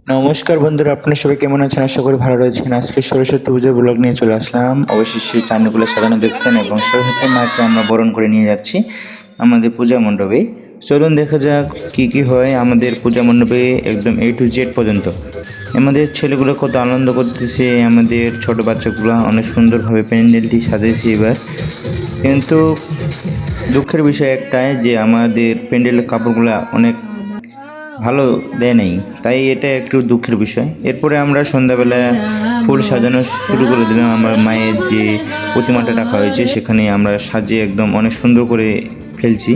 নমস্কার বন্ধুরা, আপনারা সবাই কেমন আছেন? আশা করি ভালো রয়েছেন। আজকে সরস্বতী পুজোর ব্লগ নিয়ে চলে আসলাম। অবশেষে চাঁদনিগুলো সাজানো দেখছেন এবং সরস্বতী মাকে আমরা বরণ করে নিয়ে যাচ্ছি আমাদের পূজা মণ্ডপে। চলুন দেখা যাক কি কি হয় আমাদের পূজা মণ্ডপে, একদম A to Z পর্যন্ত। আমাদের ছেলেগুলো কত আনন্দ করতেছে, আমাদের ছোট বাচ্চাগুলো অনেক সুন্দরভাবে প্যান্ডেলটি সাজিয়েছে এবার। কিন্তু দুঃখের বিষয় একটাই যে আমাদের প্যান্ডেলের কাপড়গুলো অনেক ভালো দেয় নাই, তাই এটা একটু দুঃখের বিষয়। এরপরে আমরা সন্ধ্যাবেলা ফুল সাজানো শুরু করে দিলাম। আমার মায়ের যে প্রতিমাটা রাখা হয়েছে সেখানে আমরা সাজিয়ে একদম অনেক সুন্দর করে ফেলছি।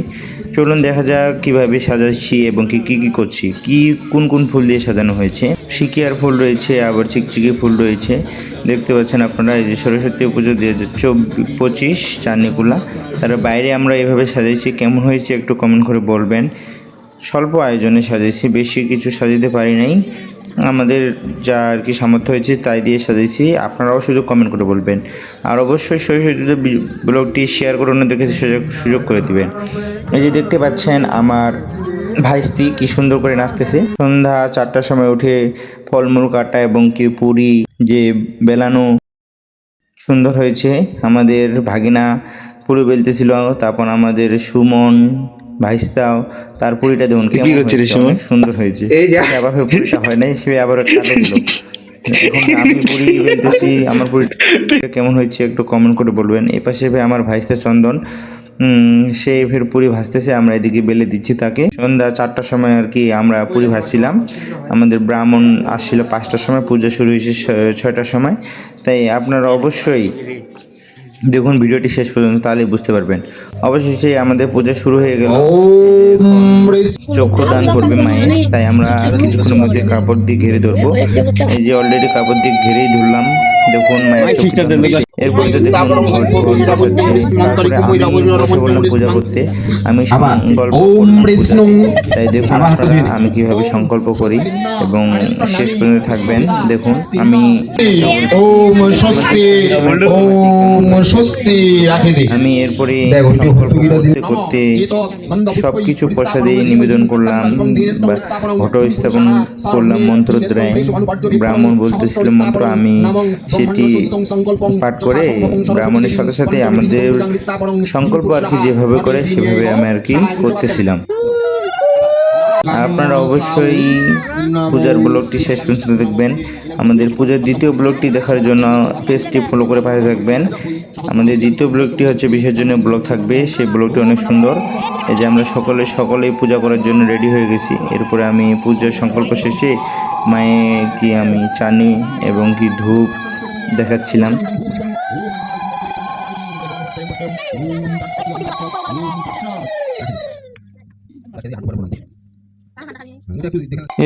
চলুন দেখা যাক কীভাবে সাজাচ্ছি এবং কি কি করছি, কোন কোন ফুল দিয়ে সাজানো হয়েছে। সিকিয়ার ফুল রয়েছে, আবার চিকচিকি ফুল রয়েছে। দেখতে পাচ্ছেন আপনারা এই যে সরস্বতী পুজো 2024 চাঁদনিকুলা, তার বাইরে আমরা এভাবে সাজাইছি। কেমন হয়েছে একটু কমেন্ট করে বলবেন। স্বল্প আয়োজনে সাজিয়েছি, বেশি কিছু সাজাতে পারি নাই, আমাদের যা আর কি সামর্থ্য হয়েছে তাই দিয়ে সাজিয়েছি। আপনারাও শুধু কমেন্ট করে বলবেন, আর অবশ্যই সরস্বতী ব্লগটি শেয়ার করে অন্যদেরকে সুযোগ করে দিবেন। এই যে দেখতে পাচ্ছেন আমার ভাইস্তি কি সুন্দর করে নাচতেছে। সন্ধ্যা 4টার সময় উঠে ফলমূল কাটা এবং কি পুরি যে বেলানো সুন্দর হয়েছে। আমাদের ভাগিনা পুরি বেলতেছিল, তারপর আমাদের সুমন ভাইস্তাও তার পুরিটা দেখুন কেমন সুন্দর হয়েছে। আবার পুরিটা হয় নাই, সে আবার কালো দিল। এখন আমি পুরি বেলতেছি, আমার পুরিটা কেমন হয়েছে একটু কমেন্ট করে বলবেন। এই পাশে আমার ভাইস্তা চন্দন, সে ফের পুরি ভাজতেছে, আমরা এদিকে বেলে দিচ্ছি তাকে। সন্ধ্যা 4টার সময় আর কি আমরা পুরি ভাজছিলাম। আমাদের ব্রাহ্মণ আসছিল 5টার সময়, পূজা শুরু হয়েছে 6টার সময়। তাই আপনারা অবশ্যই দেখুন ভিডিওটি শেষ পর্যন্ত, তাহলে বুঝতে পারবেন। অবশেষে আমাদের পূজা শুরু হয়ে গেল। চক্ষুদান করবে মায়ে, তাই আমরা কিছুক্ষণের মধ্যে কাপড় দিয়ে ঘিরে ধরবো। এই যে অলরেডি কাপড় দিয়ে ঘিরেই ধরলাম, দেখুন মায়ের এরপরে পূজা করতে আমি সংকল্প, তাই দেখুন আপনারা আমি কিভাবে সংকল্প করি এবং শেষ পর্যন্ত থাকবেন। দেখুন আমি এরপরে সংকল্প করতে করতে সবকিছু প্রসাদে নিবেদন করলাম, ঘট স্থাপন করলাম মন্ত্রদ্বয়। ব্রাহ্মণ বলতেছিল মন্ত্র, আমি সেটি পাঠ করে ব্রাহ্মণের সাথে সাথে আমাদের সংকল্প আর কি যেভাবে করে সেভাবে আমি আর কি করতেছিলাম। আপনারা অবশ্যই পূজার ব্লগটি শেষ পর্যন্ত দেখবেন। আমাদের পূজার দ্বিতীয় ব্লগটি দেখার জন্য পেজটি ফলো করে পাশে থাকবেন। আমাদের দ্বিতীয় ব্লগটি হচ্ছে বিসর্জনের ব্লগ থাকবে, সেই ব্লগটি অনেক সুন্দর। এই যে আমরা সকলেই পূজা করার জন্য রেডি হয়ে গেছি। এরপরে আমি পূজার সংকল্প শেষে মায়ে কি আমি চানি এবং কি ধূপ দেখাচ্ছিলাম।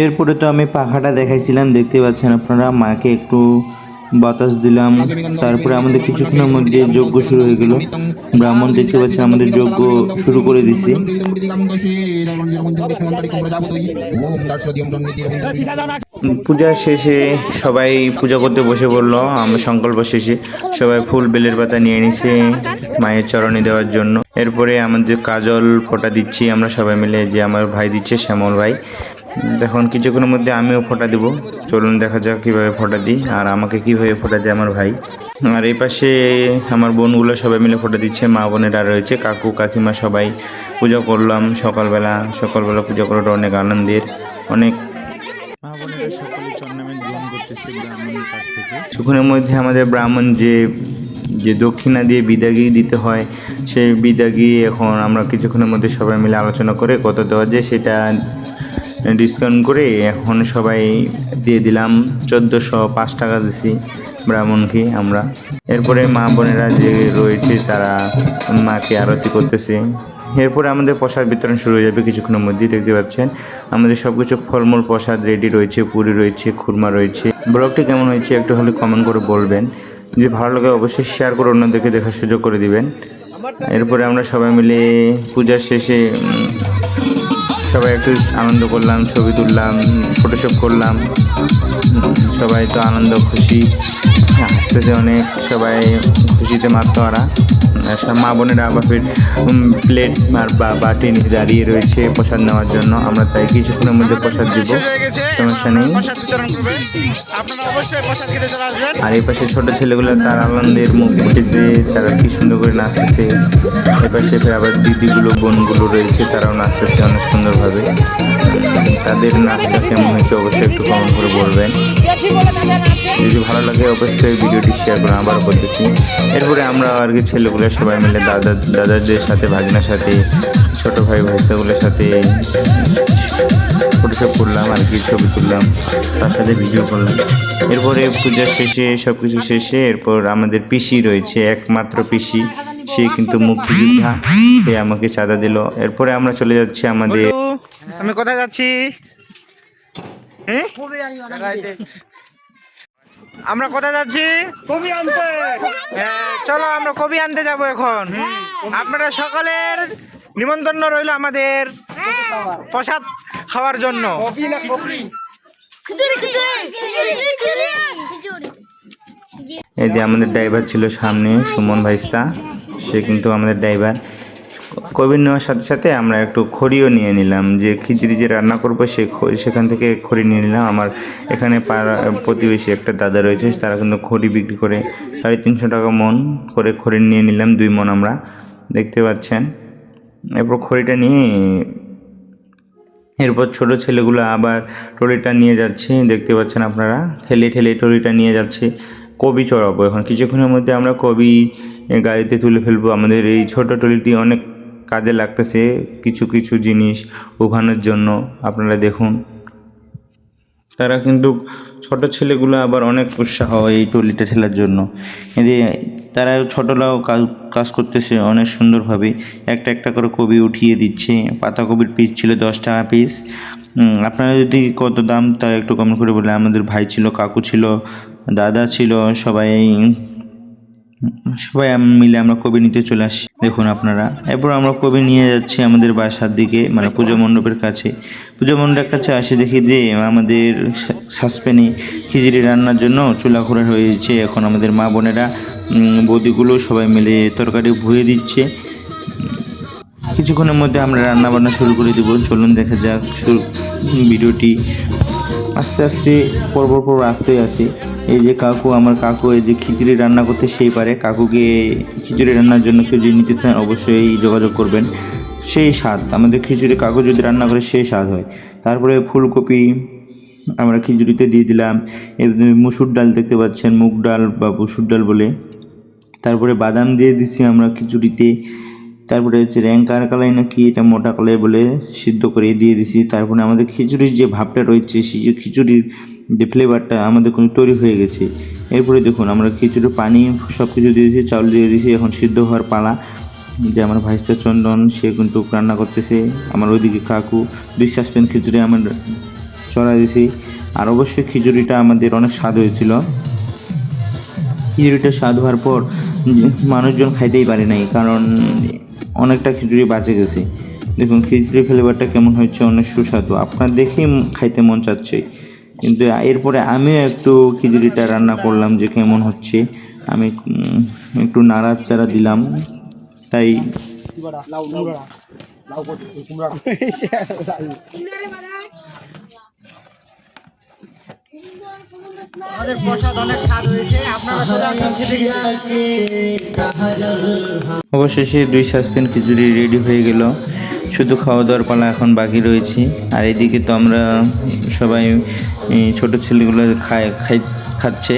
এরপরে তো আমি পাখাটা দেখাইছিলাম, দেখতে পাচ্ছেন আপনারা। মাকে একটু বাতাস দিলাম, তারপরে আমাদের কিছুক্ষণের মধ্যে যজ্ঞ শুরু হয়ে গেল। ব্রাহ্মণ দেখতে পাচ্ছেন আমাদের যজ্ঞ শুরু করে দিছি। পূজা শেষে সবাই পূজা করতে বসে পড়লো। আমার সংকল্প শেষে সবাই ফুল বেলের পাতা নিয়ে নিছে মায়ের চরণে দেওয়ার জন্য। এরপরে আমাদের কাজল ফোঁটা দিচ্ছি আমরা সবাই মিলে, যে আমার ভাই দিচ্ছে শ্যামল ভাই। এখন কিছুক্ষণের মধ্যে আমিও ফোঁটা দিব। চলুন দেখা যাক কীভাবে ফোঁটা দিই আর আমাকে কীভাবে ফোঁটা দেয় আমার ভাই। আর এই পাশে আমার বোনগুলো সবাই মিলে ফোঁটা দিচ্ছে, মা বোনেরা রয়েছে, কাকু কাকিমা সবাই পূজা করলাম। সকালবেলা পূজা করাটা অনেক আনন্দের। অনেক মা বোনেরা সকলে চন্নামের গ্রহণ করতেছে ব্রাহ্মণের কাছ থেকে। কিছুক্ষণের মধ্যে আমাদের ব্রাহ্মণ যে দক্ষিণা দিয়ে বিদাগি দিতে হয়, সেই বিদাগি এখন আমরা কিছুক্ষণের মধ্যে সবাই মিলে আলোচনা করে কত দেওয়া যায় সেটা ডিসকাউন্ট করে এখন সবাই দিয়ে দিলাম। 1405 টাকা দিছি ব্রাহ্মণকে আমরা। এরপরে মা বোনেরা যে রয়েছে তারা মাকে আরতি করতেছে। এরপরে আমাদের প্রসাদ বিতরণ শুরু হয়ে যাবে কিছুক্ষণের মধ্যেই। দেখতে পাচ্ছেন আমাদের সব কিছু ফলমূল প্রসাদ রেডি রয়েছে, পুরি রয়েছে, খুরমা রয়েছে। ব্লগটি কেমন হয়েছে একটু হলে কমেন্ট করে বলবেন। যদি ভালো লাগে অবশ্যই শেয়ার করে অন্যদেরকে দেখার সুযোগ করে দিবেন। এরপরে আমরা সবাই মিলে পূজার শেষে সবাই একটু আনন্দ করলাম, ছবি তুললাম, ফটোশ্যুট করলাম। সবাই তো আনন্দ খুশি, হাসতেছে অনেক, সবাই খুশিতে মাতোয়ারা। মা বোনেরা আবার ফের প্লেট আর বাটি নিয়ে দাঁড়িয়ে রয়েছে প্রসাদ নেওয়ার জন্য। আমরা তাই কিছুক্ষণের মধ্যে প্রসাদ দিব, সমস্যা নেই। আর এই পাশে ছোট ছেলেগুলো তার আনন্দের মুখ ফুটেছে, তারা কি সুন্দর করে নাচতেছে। এই পাশে ফের আবার দিদিগুলো বোনগুলো রয়েছে, তারাও নাচতেছে অনেক সুন্দরভাবে। তাদের নাচটা কেমন হয়েছে অবশ্যই একটু কমেন্ট করে বলবেন। যদি ভালো লাগে অবশ্যই ভিডিওটি শেয়ার করে আবার বলতেছি। এরপরে আমরা আর কি ছেলেগুলো সবাই মিলে দাদাদের সাথে, ভাগিনার সাথে, ছোটো ভাই ভাইসাগুলোর সাথে ফটোশপ করলাম আর কি, ছবি তুললাম, তার সাথে ভিডিও করলাম। এরপরে পূজা শেষে সব কিছু শেষে এরপর আমাদের পিসি রয়েছে, একমাত্র পিসি, সে কিন্তু মুক্তিযোদ্ধা, সে আমাকে চাঁদা দিল। এরপরে আমরা চলে যাচ্ছি আমাদের। আমি কোথায় যাচ্ছি? আমরা কোথায় যাচ্ছি? কবি আনতে। চলো আমরা কবি আনতে যাব এখন। আপনারা সকলের নিমন্ত্রণ রইল আমাদের প্রসাদ খাওয়ার জন্য। এই যে আমাদের ড্রাইভার ছিল সামনে, সুমন ভাইস্তা, সে কিন্তু আমাদের ড্রাইভার। কবির নেওয়ার সাথে সাথে আমরা একটু খড়িও নিয়ে নিলাম, যে খিচুড়ি যে রান্না করবো সেখান থেকে খড়ি নিয়ে নিলাম। আমার এখানে প্রতিবেশী একটা দাদা রয়েছে, তারা কিন্তু খড়ি বিক্রি করে 350 টাকা মন করে খড়ি নিয়ে নিলাম, 2 মন আমরা, দেখতে পাচ্ছেন। এরপর খড়িটা নিয়ে এরপর ছোট ছেলেগুলো আবার ট্রলিটা নিয়ে যাচ্ছে, দেখতে পাচ্ছেন আপনারা, ঠেলে ঠেলে ট্রলিটা নিয়ে যাচ্ছে। কবি চড়াবো এখন কিছুক্ষণের মধ্যে, আমরা কবি গাড়িতে তুলে ফেলবো। আমাদের এই ছোট ট্রলিটি অনেক কাজে লাগতেছে কিছু কিছু জিনিস উভানোর জন্য, আপনারা দেখুন। তারা কিন্তু ছোট ছেলেগুলো আবার অনেক উৎসাহ এই ট্রলিটা ঠেলার জন্য। এদের তারা ছোটরাও কাজ করতেছে অনেক সুন্দরভাবে, একটা একটা করে কবি উঠিয়ে দিচ্ছে। পাতাকপির পিস ছিল 10 টাকা পিস। আপনারা যদি কত দাম তা একটু কমেন্ট করে বলে। আমাদের ভাই ছিল, কাকু ছিল, দাদা ছিল, সবাই মিলে আমরা কবি নিতে চলে আসছি, দেখুন আপনারা। এরপর আমরা কবি নিয়ে যাচ্ছি আমাদের বাসার দিকে, মানে পূজা মণ্ডপের কাছে। পূজা মণ্ডপের কাছে আসে দেখি যে আমাদের সাসপেনে খিচুড়ি রান্নার জন্য চুলা খোলা হয়েছে। এখন আমাদের মা বোনেরা, বৌদিগুলো সবাই মিলে তরকারি ভুয়ে দিচ্ছে। কিছুক্ষণের মধ্যে আমরা রান্না বান্না শুরু করে দেবো। চলুন দেখা যাক ভিডিওটি। আস্তে আস্তে পর আসতে আসে। এই যে কাকু, আমার কাকু এই যে খিচুড়ি রান্না করতে সেই পারে। কাকুকে খিচুড়ি রান্নার জন্য কেউ যদি নিতে চান অবশ্যই যোগাযোগ করবেন। সেই স্বাদ আমাদের খিচুড়ি, কাকু যদি রান্না করে সেই স্বাদ হয়। তারপরে ফুলকপি আমরা খিচুড়িতে দিয়ে দিলাম। মুসুর ডাল দেখতে পাচ্ছেন, মুগ ডাল বা মুসুর ডাল বলে। তারপরে বাদাম দিয়ে দিচ্ছি আমরা খিচুড়িতে। তারপরে হচ্ছে র্যাঙ্কার কালাই নাকি এটা মোটা কালাই বলে সিদ্ধ করে দিয়ে দিছি। তারপরে আমাদের খিচুড়ির যে ভাবটা রয়েছে, সেই যে খিচুড়ির যে ফ্লেভারটা আমাদের কোনো তৈরি হয়ে গেছে। এরপরে দেখুন আমরা খিচুড়ির পানি সব কিছু দিয়ে দিয়েছি, চাউল দিয়ে দিয়েছি। এখন সিদ্ধ হওয়ার পালা। যে আমার ভাইস্তা চন্দন, সে কিন্তু রান্না করতেছে। আমার ওইদিকে কাকু 2 সাসপেন খিচুড়ি আমরা চড়া দিয়েছি। আর অবশ্যই খিচুড়িটা আমাদের অনেক স্বাদ হয়েছিল। খিচুড়িটা স্বাদ হওয়ার পর মানুষজন খাইতেই পারে নাই, কারণ অনেকটা খিচুড়ি বাঁচে গেছে। দেখুন খিচুড়ি ফ্লেভারটা কেমন হয়েছে, অনেক সুস্বাদু, আপনার দেখেই খাইতে মন চাচ্ছে। কিন্তু এরপরে আমিও একটু খিচুড়িটা রান্না করলাম যে কেমন হচ্ছে। আমি একটু নাড়াচাড়া দিলাম, তাই আমাদের প্রসাদ অনেক স্বাদ হয়েছে, আপনারা অবশেষে 2 সাসপেন খিচুড়ি রেডি হয়ে গেল। শুধু খাওয়া দাওয়ার পালা এখন বাকি রয়েছে। আর এদিকে তো আমরা সবাই ছোট ছেলেগুলো খাচ্ছে।